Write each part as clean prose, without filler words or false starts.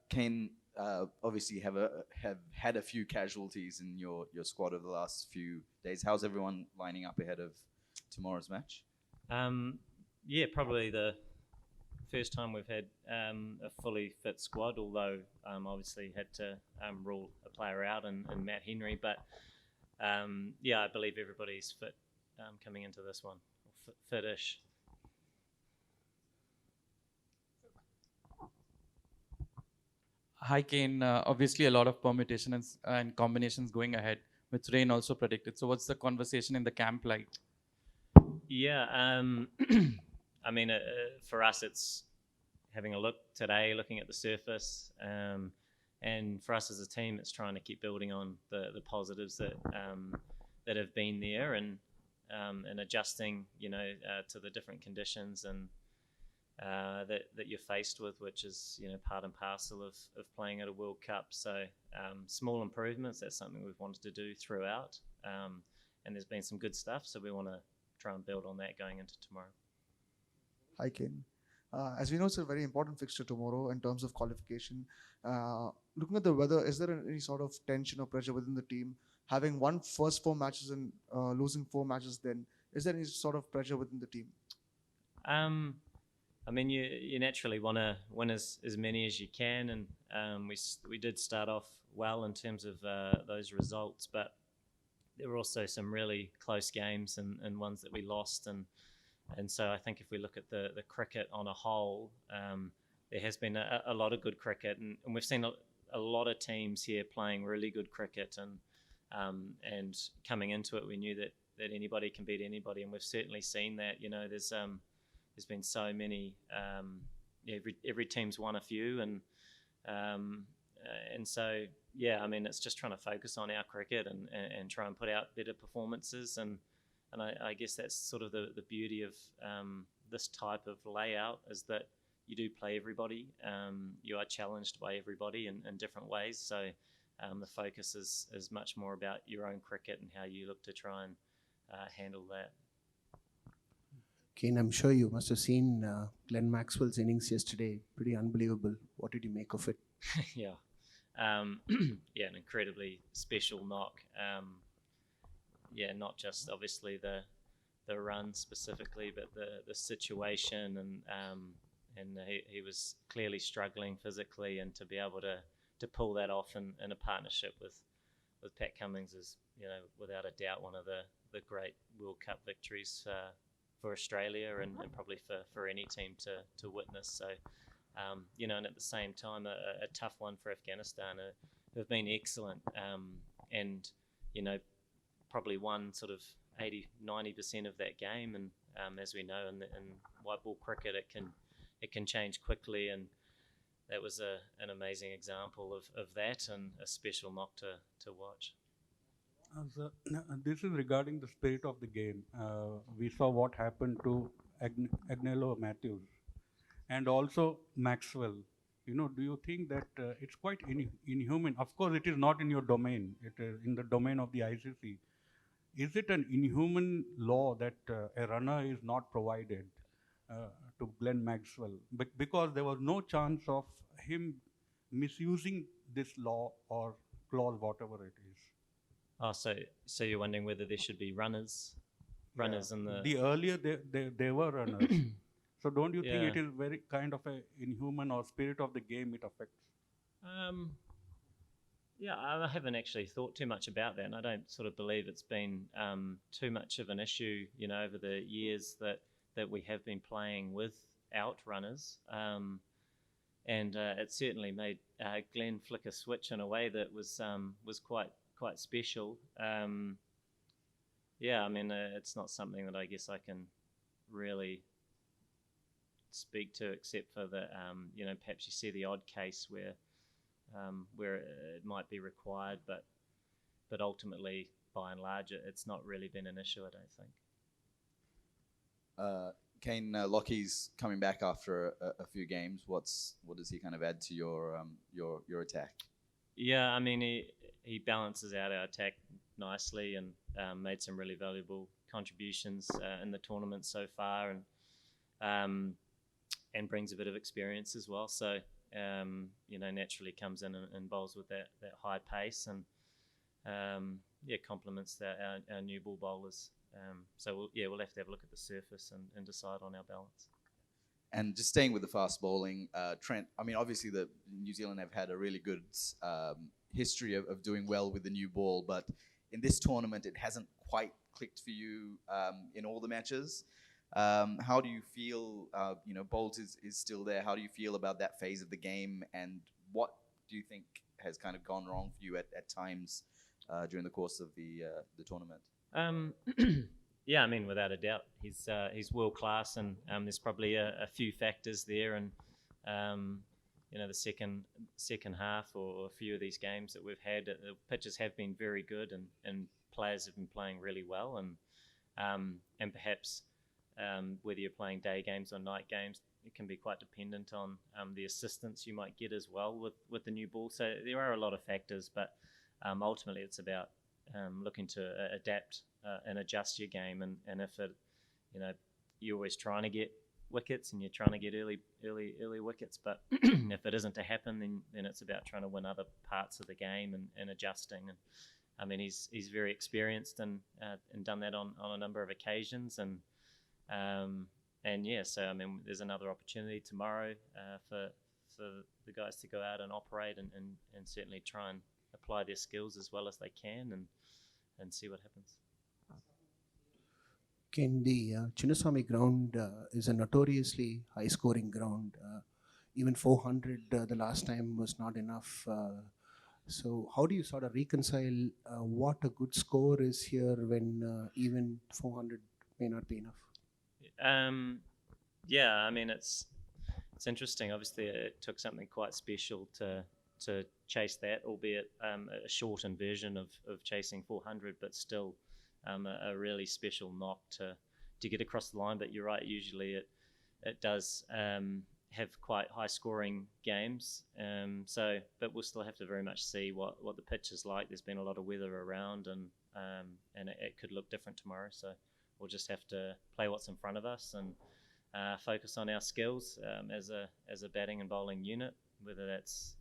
Kane, obviously have had a few casualties in your squad over the last few days. How's everyone lining up ahead of tomorrow's match? Um, yeah, probably the first time we've had a fully fit squad, although obviously had to rule a player out in Matt Henry. But yeah, I believe everybody's fit coming into this one, fit-ish. Hi, Kane. Obviously, a lot of permutations and combinations going ahead, with rain also predicted. So, what's the conversation in the camp like? Yeah, I mean, for us, it's having a look today, looking at the surface, and for us as a team, it's trying to keep building on the positives that have been there, and adjusting, to the different conditions and that you're faced with, which is part and parcel of playing at a World Cup. So small improvements. That's something we've wanted to do throughout, and there's been some good stuff. So we want to try and build on that going into tomorrow. Hi, Ken. As we know, it's a very important fixture tomorrow in terms of qualification. Looking at the weather, is there any sort of tension or pressure within the team? Having won first 4 matches and losing 4 matches, then is there any sort of pressure within the team? Um, I mean, you naturally want to win as many as you can, and we did start off well in terms of those results, but there were also some really close games and ones that we lost, and so I think if we look at the cricket on a whole, there has been a lot of good cricket, and we've seen a lot of teams here playing really good cricket, and coming into it, we knew that anybody can beat anybody, and we've certainly seen that. There's been so many. Every team's won a few, um, and so yeah, I mean, it's just trying to focus on our cricket and try and put out better performances, and I guess that's sort of the beauty of this type of layout, is that you do play everybody. You are challenged by everybody in different ways. So the focus is much more about your own cricket and how you look to try and handle that. Kane, I'm sure you must have seen Glenn Maxwell's innings yesterday. Pretty unbelievable. What did you make of it? Yeah. Yeah, an incredibly special knock. Yeah, not just obviously the run specifically, but the situation, and he was clearly struggling physically, and to be able to pull that off in a partnership with Pat Cummins is, without a doubt, one of the great World Cup victories for Australia, and probably for any team to witness. So, and at the same time, a tough one for Afghanistan, who have been excellent, and probably won sort of 80-90% of that game. And as we know, in white ball cricket, it can change quickly, and that was an amazing example of that, and a special knock to watch. This is regarding the spirit of the game. We saw what happened to Agnello Matthews and also Maxwell. Do you think that it's quite inhuman? Of course, it is not in your domain. It is in the domain of the ICC. Is it an inhuman law that a runner is not provided to Glenn Maxwell? Because there was no chance of him misusing this law or clause, whatever it is. Oh, so you're wondering whether there should be runners in the earlier they were runners. So don't you think it is very kind of a inhuman or spirit of the game it affects? Yeah, I haven't actually thought too much about that, and I don't sort of believe it's been too much of an issue, over the years that we have been playing without runners, and it certainly made Glenn flick a switch in a way that was quite special. Yeah, I mean, it's not something that I guess I can really speak to, except for that, perhaps you see the odd case where it might be required, but ultimately, by and large, it's not really been an issue, I don't think. Kane, Lockie's coming back after a few games. What does he kind of add to your attack? Yeah, I mean, he balances out our attack nicely, and made some really valuable contributions in the tournament so far, and brings a bit of experience as well. So naturally comes in and bowls with that high pace and complements our new ball bowlers. So we'll have to have a look at the surface and decide on our balance. And just staying with the fast bowling, Trent, I mean, obviously the New Zealand have had a really good history of doing well with the new ball, but in this tournament, it hasn't quite clicked for you in all the matches. How do you feel, Bolt is still there. How do you feel about that phase of the game? And what do you think has kind of gone wrong for you at times during the course of the tournament? Yeah, I mean, without a doubt, he's world class, and there's probably a few factors there, and the second half or a few of these games that we've had, the pitches have been very good, and players have been playing really well, and perhaps whether you're playing day games or night games, it can be quite dependent on the assistance you might get as well with the new ball. So there are a lot of factors, but ultimately it's about looking to adapt and adjust your game, and if it, you're always trying to get wickets and you're trying to get early wickets, but if it isn't to happen, then it's about trying to win other parts of the game and adjusting. And I mean, he's very experienced and done that on a number of occasions, and so I mean, there's another opportunity tomorrow for the guys to go out and operate and certainly try and apply their skills as well as they can and see what happens. Ken, the Chinnaswamy ground is a notoriously high-scoring ground. Even 400 the last time was not enough. So how do you sort of reconcile what a good score is here when even 400 may not be enough? Yeah, I mean, it's interesting. Obviously, it took something quite special to chase that, albeit a shortened version of chasing 400, but still a really special knock to get across the line. But you're right, usually it does have quite high scoring games. But we'll still have to very much see what the pitch is like. There's been a lot of weather around, and it could look different tomorrow. So we'll just have to play what's in front of us and focus on our skills as a batting and bowling unit, whether that's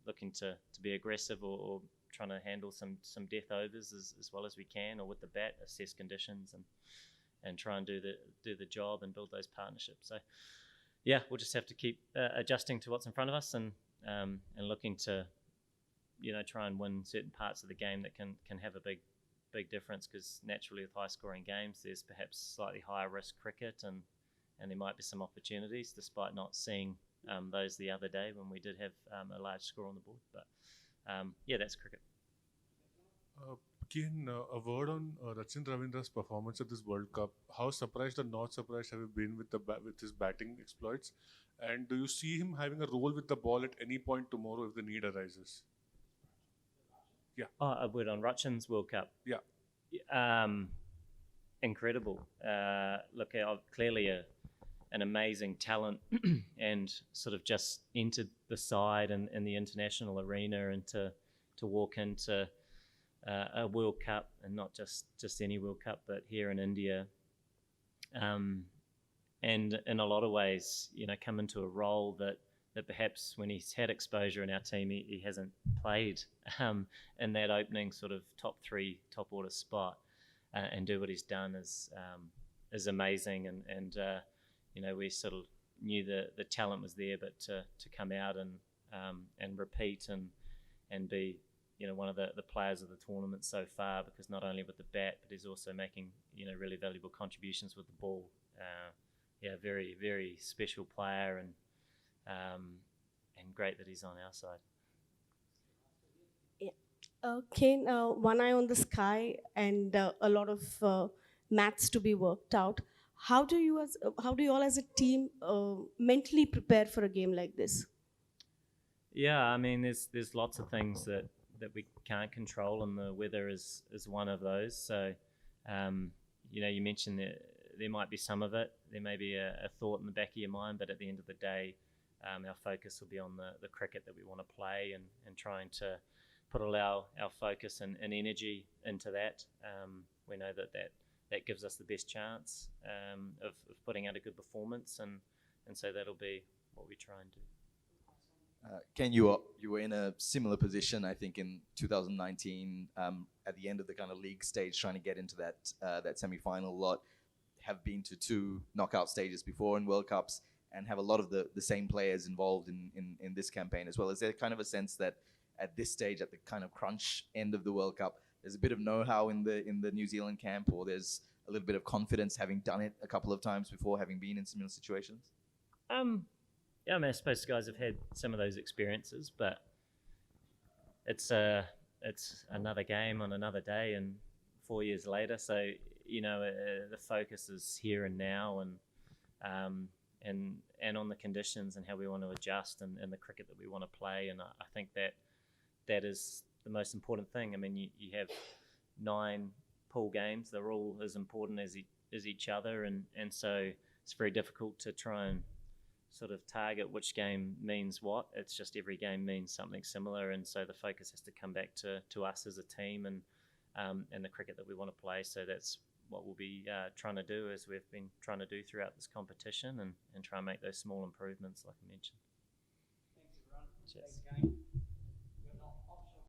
looking to be aggressive or trying to handle some death overs as well as we can, or with the bat assess conditions and try and do the job and build those partnerships. So yeah, we'll just have to keep adjusting to what's in front of us and looking to try and win certain parts of the game that can have a big difference, because naturally with high scoring games there's perhaps slightly higher risk cricket and there might be some opportunities, despite not seeing those the other day when we did have a large score on the board. But yeah, that's cricket. Kane, a word on Rachin Ravindra's performance at this World Cup. How surprised or not surprised have you been with his batting exploits? And do you see him having a role with the ball at any point tomorrow if the need arises? Yeah. Oh, a word on Rachin's World Cup. Yeah. Incredible. Look, clearly an amazing talent and sort of just entered the side in the international arena, and to walk into a World Cup, and not just any World Cup, but here in India, and in a lot of ways, come into a role that perhaps when he's had exposure in our team, he hasn't played in that opening sort of top order spot, and do what he's done is amazing, and we sort of knew the talent was there, but to come out and repeat and be one of the players of the tournament so far, because not only with the bat, but he's also making really valuable contributions with the ball. Very, very special player, and great that he's on our side. Kane, one eye on the sky and a lot of maths to be worked out. How do you all as a team mentally prepare for a game like this? Yeah, I mean, there's lots of things that we can't control, and the weather is one of those. So, you mentioned that there might be some of it. There may be a thought in the back of your mind, but at the end of the day, our focus will be on the cricket that we want to play, and trying to put all our focus and energy into that. We know that gives us the best chance of putting out a good performance, and so that'll be what we try and do. Ken, you were in a similar position, I think, in 2019 at the end of the kind of league stage, trying to get into that semi-final lot. Have been to 2 knockout stages before in World Cups, and have a lot of the same players involved in this campaign as well. Is there kind of a sense that at this stage, at the kind of crunch end of the World Cup, there's a bit of know-how in the New Zealand camp, or there's a little bit of confidence having done it a couple of times before, having been in similar situations? Yeah, I mean, I suppose guys have had some of those experiences, but it's another game on another day, and 4 years later. So the focus is here and now, and on the conditions and how we want to adjust, and the cricket that we want to play. And I think that is the most important thing. I mean, you have 9 pool games; they're all as important as each other, and so it's very difficult to try and sort of target which game means what. It's just every game means something similar, and so the focus has to come back to us as a team and the cricket that we want to play. So that's what we'll be trying to do, as we've been trying to do throughout this competition, and try and make those small improvements like I mentioned. Thanks everyone. Cheers. Thanks, Kane.